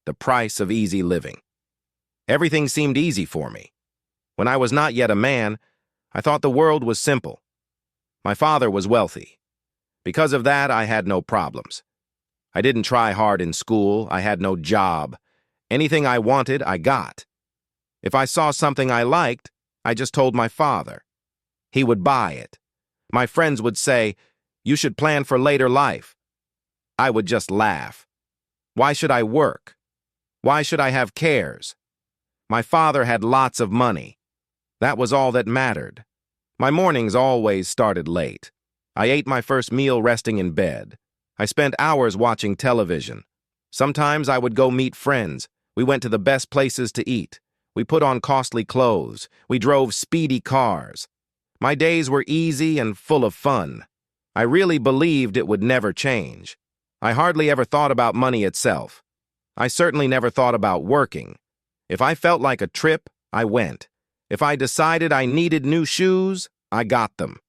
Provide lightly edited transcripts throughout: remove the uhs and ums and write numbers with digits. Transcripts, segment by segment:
the price of easy living. Everything seemed easy for me. When I was not yet a man, I thought the world was simple. My father was wealthy. Because of that, I had no problems. I didn't try hard in school. I had no job. Anything I wanted, I got. If I saw something I liked, I just told my father. He would buy it. My friends would say, "You should plan for later life." I would just laugh. Why should I work? Why should I have cares? My father had lots of money. That was all that mattered. My mornings always started late. I ate my first meal resting in bed. I spent hours watching television. Sometimes I would go meet friends. We went to the best places to eat. We put on costly clothes. We drove speedy cars. My days were easy and full of fun. I really believed it would never change. I hardly ever thought about money itself. I certainly never thought about working. If I felt like a trip, I went. If I decided I needed new shoes, I got them.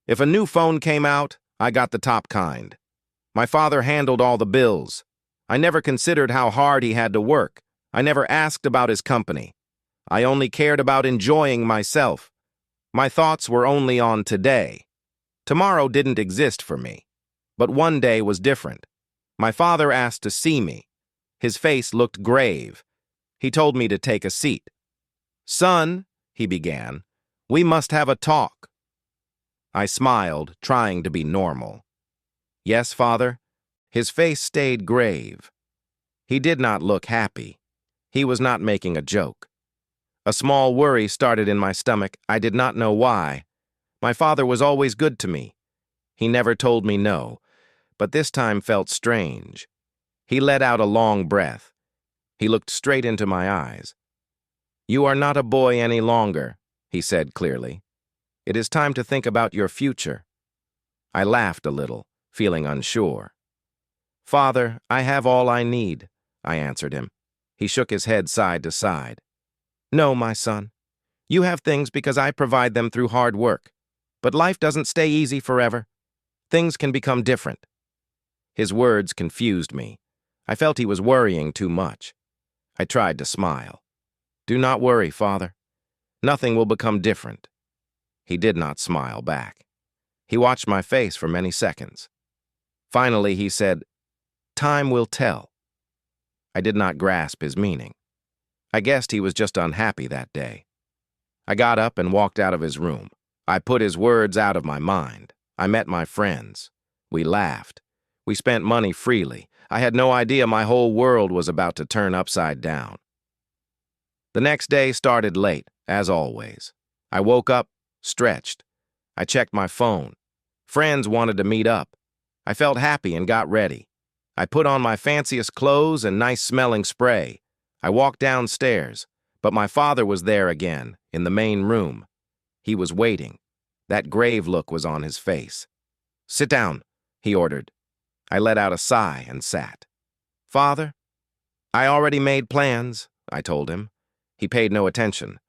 If a new phone came out, I got the top kind. My father handled all the bills. I never considered how hard he had to work. I never asked about his company. I only cared about enjoying myself. My thoughts were only on today. Tomorrow didn't exist for me. But one day was different. My father asked to see me. His face looked grave. He told me to take a seat. "Son," he began, "we must have a talk." I smiled, trying to be normal. "Yes, father?" His face stayed grave. He did not look happy. He was not making a joke. A small worry started in my stomach. I did not know why. My father was always good to me. He never told me no, but this time felt strange. He let out a long breath. He looked straight into my eyes. "You are not a boy any longer," he said clearly. "It is time to think about your future." I laughed a little, feeling unsure. "Father, I have all I need," I answered him. He shook his head side to side. "No, my son. You have things because I provide them through hard work. But life doesn't stay easy forever. Things can become different." His words confused me. I felt he was worrying too much. I tried to smile. "Do not worry, father. Nothing will become different." He did not smile back. He watched my face for many seconds. Finally, he said, "Time will tell." I did not grasp his meaning. I guessed he was just unhappy that day. I got up and walked out of his room. I put his words out of my mind. I met my friends. We laughed. We spent money freely. I had no idea my whole world was about to turn upside down. The next day started late, as always. I woke up, stretched. I checked my phone. Friends wanted to meet up. I felt happy and got ready. I put on my fanciest clothes and nice-smelling spray. I walked downstairs, but my father was there again, in the main room. He was waiting. That grave look was on his face. "Sit down," he ordered. I let out a sigh and sat. "Father?" "I already made plans," I told him. He paid no attention.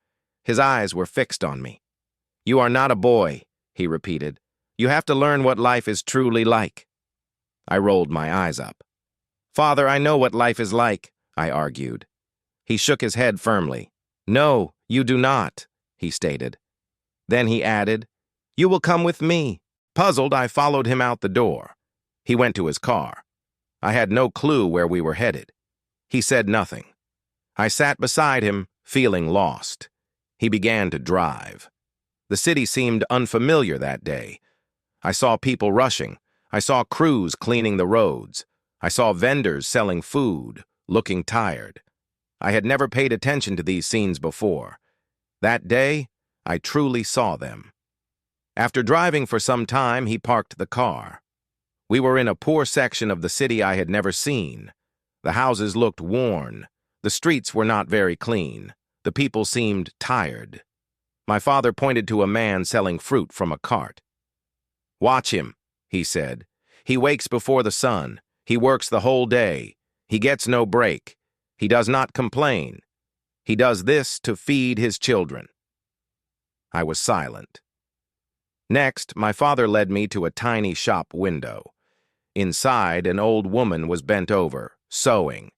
His eyes were fixed on me. "You are not a boy," he repeated. "You have to learn what life is truly like." I rolled my eyes up. "Father, I know what life is like," I argued. He shook his head firmly. "No, you do not," he stated. Then he added, "You will come with me." Puzzled, I followed him out the door. He went to his car. I had no clue where we were headed. He said nothing. I sat beside him, feeling lost. He began to drive. The city seemed unfamiliar that day. I saw people rushing. I saw crews cleaning the roads. I saw vendors selling food, looking tired. I had never paid attention to these scenes before. That day, I truly saw them. After driving for some time, he parked the car. We were in a poor section of the city I had never seen. The houses looked worn. The streets were not very clean. The people seemed tired. My father pointed to a man selling fruit from a cart. "Watch him," he said. "He wakes before the sun. He works the whole day. He gets no break. He does not complain. He does this to feed his children." I was silent. Next, my father led me to a tiny shop window. Inside, an old woman was bent over, sewing.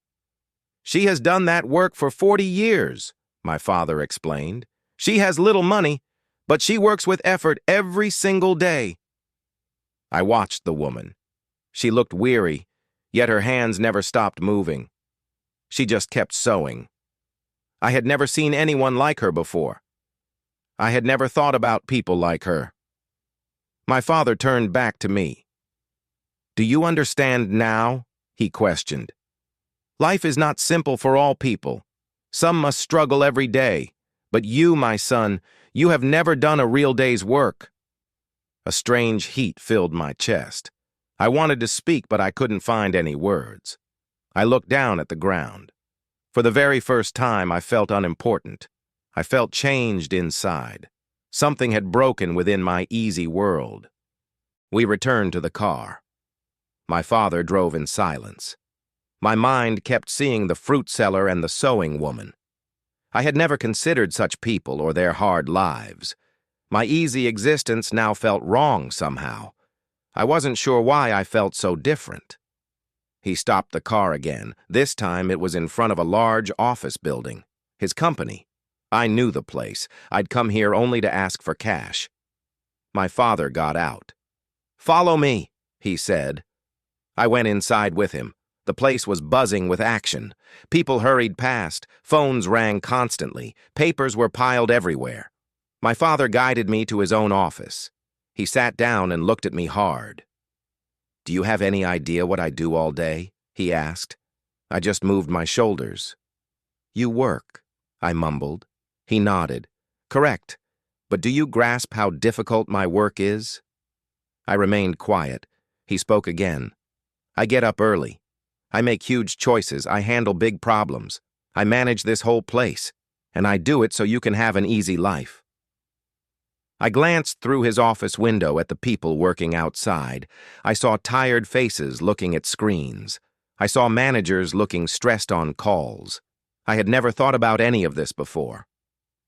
She has done that work for 40 years, my father explained. She has little money, but she works with effort every single day. I watched the woman. She looked weary, yet her hands never stopped moving. She just kept sewing. I had never seen anyone like her before. I had never thought about people like her. My father turned back to me. "Do you understand now?" he questioned. "Life is not simple for all people. Some must struggle every day. But you, my son, you have never done a real day's work." A strange heat filled my chest. I wanted to speak, but I couldn't find any words. I looked down at the ground. For the very first time, I felt unimportant. I felt changed inside. Something had broken within my easy world. We returned to the car. My father drove in silence. My mind kept seeing the fruit seller and the sewing woman. I had never considered such people or their hard lives. My easy existence now felt wrong somehow. I wasn't sure why I felt so different. He stopped the car again. This time it was in front of a large office building. His company. I knew the place. I'd come here only to ask for cash. My father got out. "Follow me," he said. I went inside with him. The place was buzzing with action. People hurried past. Phones rang constantly. Papers were piled everywhere. My father guided me to his own office. He sat down and looked at me hard. "Do you have any idea what I do all day?" he asked. I just moved my shoulders. "You work," I mumbled. He nodded. "Correct. But do you grasp how difficult my work is?" I remained quiet. He spoke again. "I get up early. I make huge choices. I handle big problems. I manage this whole place. And I do it so you can have an easy life." I glanced through his office window at the people working outside. I saw tired faces looking at screens. I saw managers looking stressed on calls. I had never thought about any of this before.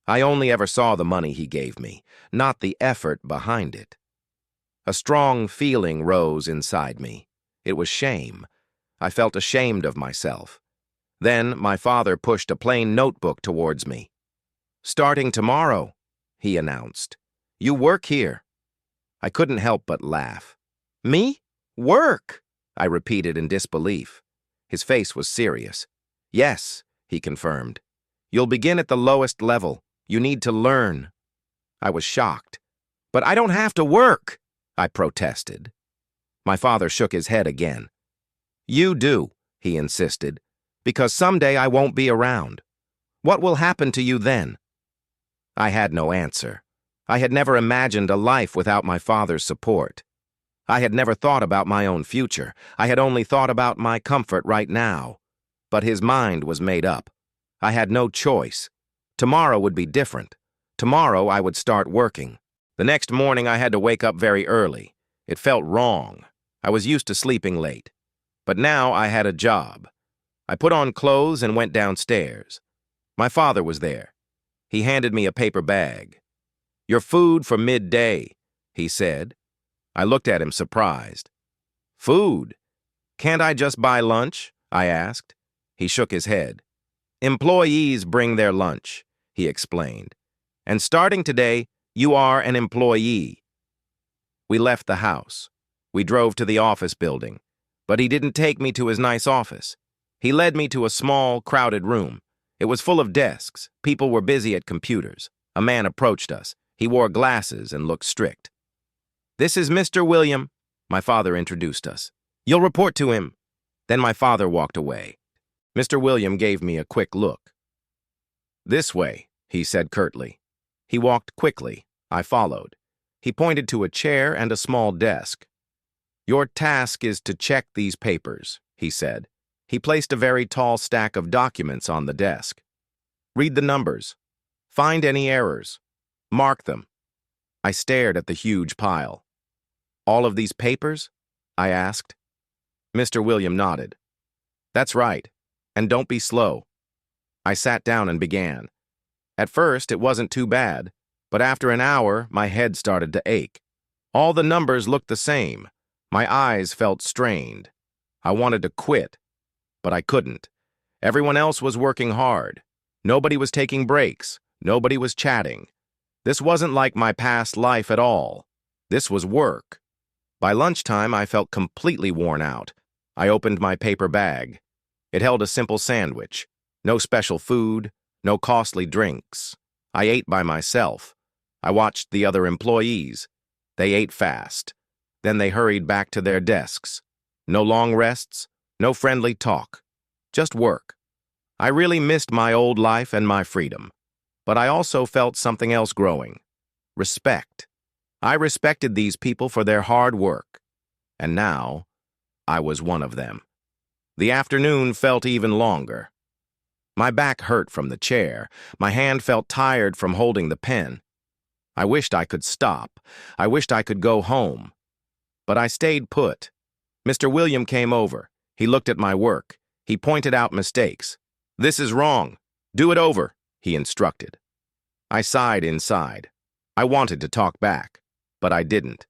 I only ever saw the money he gave me, not the effort behind it. A strong feeling rose inside me. It was shame. I felt ashamed of myself. Then my father pushed a plain notebook towards me. "Starting tomorrow," he announced. "You work here." I couldn't help but laugh. "Me? Work?" I repeated in disbelief. His face was serious. "Yes," he confirmed. "You'll begin at the lowest level. You need to learn." I was shocked. "But I don't have to work," I protested. My father shook his head again. "You do," he insisted, "because someday I won't be around. What will happen to you then?" I had no answer. I had never imagined a life without my father's support. I had never thought about my own future. I had only thought about my comfort right now. But his mind was made up. I had no choice. Tomorrow would be different. Tomorrow I would start working. The next morning I had to wake up very early. It felt wrong. I was used to sleeping late. But now I had a job. I put on clothes and went downstairs. My father was there. He handed me a paper bag. "Your food for midday," he said. I looked at him surprised. "Food? Can't I just buy lunch?" I asked. He shook his head. "Employees bring their lunch," he explained. "And starting today, you are an employee." We left the house. We drove to the office building. But he didn't take me to his nice office. He led me to a small, crowded room. It was full of desks. People were busy at computers. A man approached us. He wore glasses and looked strict. "This is Mr. William," my father introduced us. "You'll report to him." Then my father walked away. Mr. William gave me a quick look. "This way," he said curtly. He walked quickly. I followed. He pointed to a chair and a small desk. "Your task is to check these papers," he said. He placed a very tall stack of documents on the desk. "Read the numbers. Find any errors. Mark them." I stared at the huge pile. "All of these papers?" I asked. Mr. William nodded. "That's right. And don't be slow." I sat down and began. At first, it wasn't too bad, but after an hour, my head started to ache. All the numbers looked the same. My eyes felt strained. I wanted to quit, but I couldn't. Everyone else was working hard. Nobody was taking breaks. Nobody was chatting. This wasn't like my past life at all. This was work. By lunchtime, I felt completely worn out. I opened my paper bag. It held a simple sandwich. No special food, no costly drinks. I ate by myself. I watched the other employees. They ate fast. Then they hurried back to their desks. No long rests, no friendly talk. Just work. I really missed my old life and my freedom. But I also felt something else growing. Respect. I respected these people for their hard work. And now, I was one of them. The afternoon felt even longer. My back hurt from the chair. My hand felt tired from holding the pen. I wished I could stop. I wished I could go home. But I stayed put. Mr. William came over. He looked at my work. He pointed out mistakes. "This is wrong. Do it over," he instructed. I sighed inside. I wanted to talk back, but I didn't.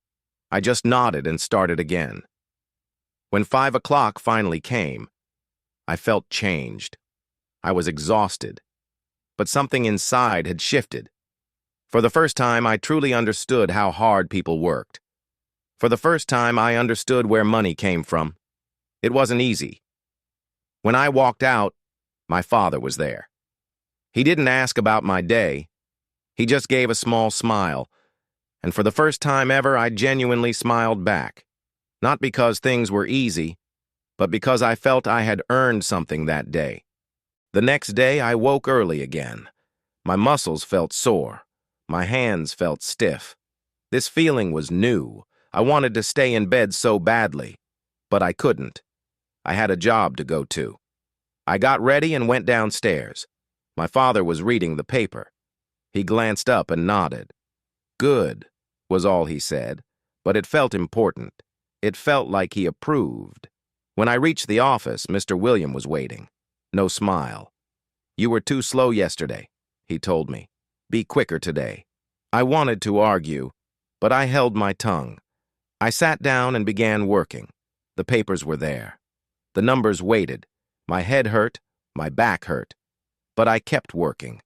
I just nodded and started again. When 5 o'clock finally came, I felt changed. I was exhausted, but something inside had shifted. For the first time, I truly understood how hard people worked. For the first time, I understood where money came from. It wasn't easy. When I walked out, my father was there. He didn't ask about my day. He just gave a small smile, and for the first time ever, I genuinely smiled back. Not because things were easy, but because I felt I had earned something that day. The next day, I woke early again. My muscles felt sore. My hands felt stiff. This feeling was new. I wanted to stay in bed so badly, but I couldn't. I had a job to go to. I got ready and went downstairs. My father was reading the paper. He glanced up and nodded. "Good," was all he said, but it felt important. It felt like he approved. When I reached the office, Mr. William was waiting. No smile. "You were too slow yesterday," he told me. "Be quicker today." I wanted to argue, but I held my tongue. I sat down and began working. The papers were there. The numbers waited. My head hurt, my back hurt. But I kept working.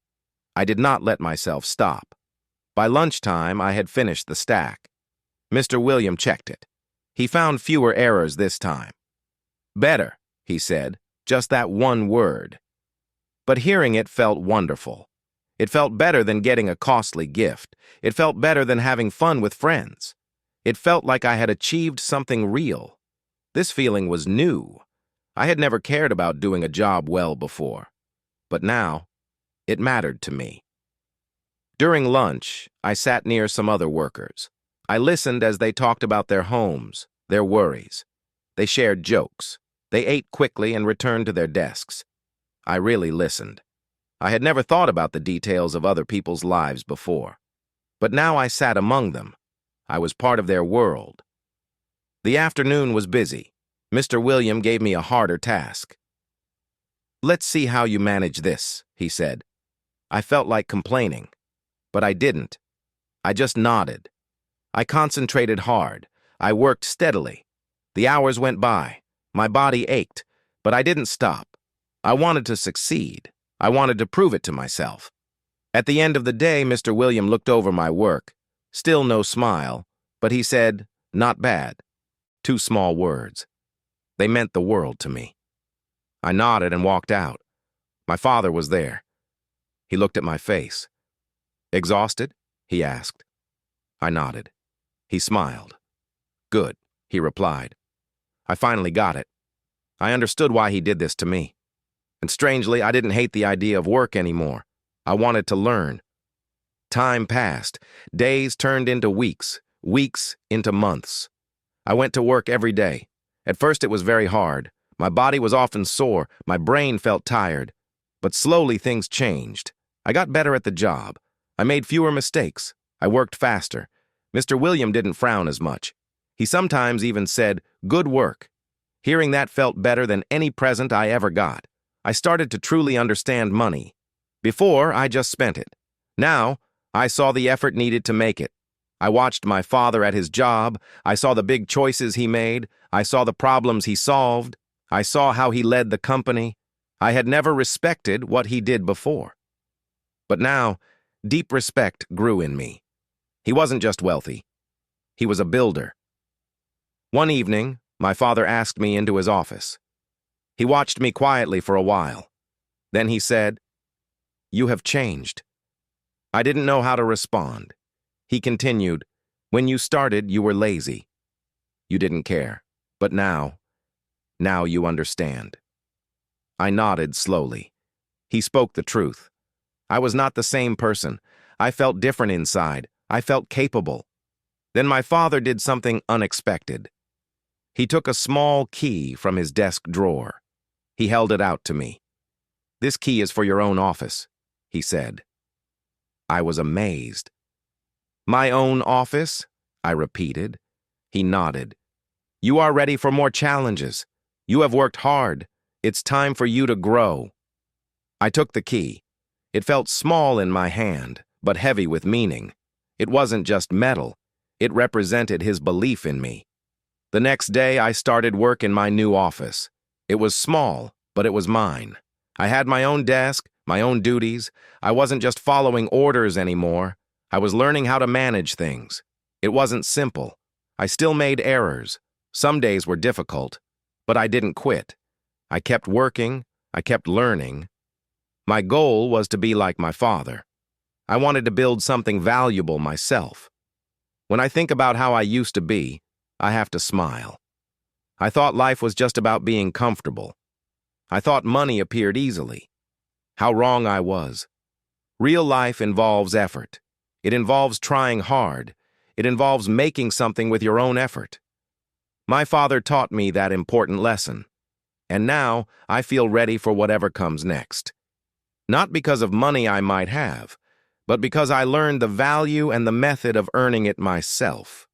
I did not let myself stop. By lunchtime, I had finished the stack. Mr. William checked it. He found fewer errors this time. "Better," he said, just that one word. But hearing it felt wonderful. It felt better than getting a costly gift. It felt better than having fun with friends. It felt like I had achieved something real. This feeling was new. I had never cared about doing a job well before. But now, it mattered to me. During lunch, I sat near some other workers. I listened as they talked about their homes, their worries. They shared jokes. They ate quickly and returned to their desks. I really listened. I had never thought about the details of other people's lives before. But now I sat among them. I was part of their world. The afternoon was busy. Mr. William gave me a harder task. "Let's see how you manage this," he said. I felt like complaining, but I didn't. I just nodded. I concentrated hard. I worked steadily. The hours went by. My body ached, but I didn't stop. I wanted to succeed. I wanted to prove it to myself. At the end of the day, Mr. William looked over my work. Still no smile, but he said, "Not bad." 2 small words. They meant the world to me. I nodded and walked out. My father was there. He looked at my face. "Exhausted?" he asked. I nodded. He smiled. "Good," he replied. I finally got it. I understood why he did this to me. And strangely, I didn't hate the idea of work anymore. I wanted to learn. Time passed. Days turned into weeks, weeks into months. I went to work every day. At first, it was very hard. My body was often sore. My brain felt tired. But slowly, things changed. I got better at the job. I made fewer mistakes. I worked faster. Mr. William didn't frown as much. He sometimes even said, "Good work." Hearing that felt better than any present I ever got. I started to truly understand money. Before, I just spent it. Now, I saw the effort needed to make it. I watched my father at his job. I saw the big choices he made. I saw the problems he solved. I saw how he led the company. I had never respected what he did before. But now, deep respect grew in me. He wasn't just wealthy. He was a builder. One evening, my father asked me into his office. He watched me quietly for a while. Then he said, "You have changed." I didn't know how to respond. He continued, "When you started, you were lazy. You didn't care. But now you understand." I nodded slowly. He spoke the truth. I was not the same person. I felt different inside. I felt capable. Then my father did something unexpected. He took a small key from his desk drawer. He held it out to me. "This key is for your own office," he said. I was amazed. "My own office?" I repeated. He nodded. "You are ready for more challenges. You have worked hard. It's time for you to grow." I took the key. It felt small in my hand, but heavy with meaning. It wasn't just metal. It represented his belief in me. The next day, I started work in my new office. It was small, but it was mine. I had my own desk, my own duties. I wasn't just following orders anymore. I was learning how to manage things. It wasn't simple. I still made errors. Some days were difficult, but I didn't quit. I kept working. I kept learning. My goal was to be like my father. I wanted to build something valuable myself. When I think about how I used to be, I have to smile. I thought life was just about being comfortable. I thought money appeared easily. How wrong I was. Real life involves effort. It involves trying hard. It involves making something with your own effort. My father taught me that important lesson. And now I feel ready for whatever comes next. Not because of money I might have, but because I learned the value and the method of earning it myself.